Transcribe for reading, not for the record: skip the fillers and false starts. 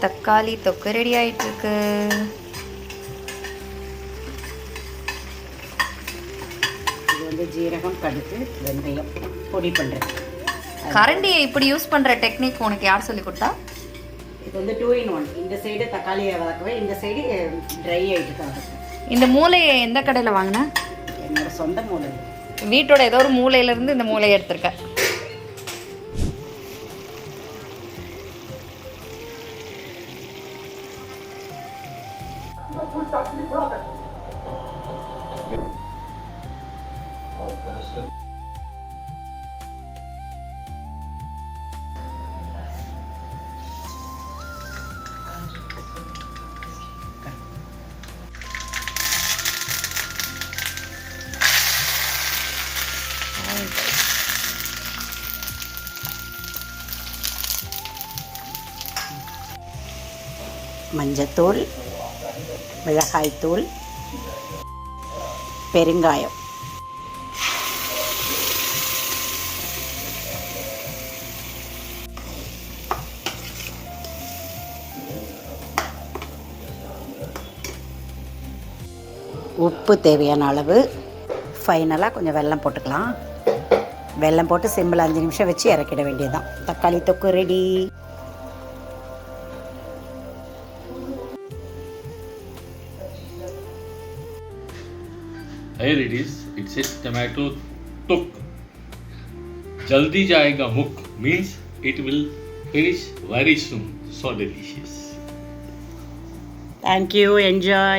தக்காளி தொக்கு ரெடி ஆயிட்டிருக்கு. இது வந்து ஜீரகம், கடுகு, வெந்தயம் பொடி பண்ணுறது. கரண்டியை இப்படி யூஸ் பண்ணுற டெக்னிக் உனக்கு யார் சொல்லி கொடுத்தா? இது வந்து 2 in 1. இந்த சைடு தக்காளியை வதக்குவேன், இந்த சைடு ட்ரை ஆகிட்டு தான் வதக்குவேன். இந்த மூளையை எந்த கடையில் வாங்கினா? என்னோட சொந்த மூளை. வீட்டோட ஏதோ ஒரு மூலையிலேருந்து இந்த மூளையை எடுத்திருக்கேன். மஞ்சத்தூள், மிளகாய்த்தூள், பெருங்காயம், உப்பு தேவையான அளவு, ஃபைனலாக கொஞ்சம் வெல்லம் போட்டுக்கலாம். வெல்லம் போட்டு சிம்மில் 5 நிமிஷம் வச்சு இறக்கிட வேண்டியதுதான். தக்காளி தொக்கு ready. Here it is. It says tomato tuk. Jaldi jayega muk means it will finish very soon. So delicious. Thank you. Enjoy.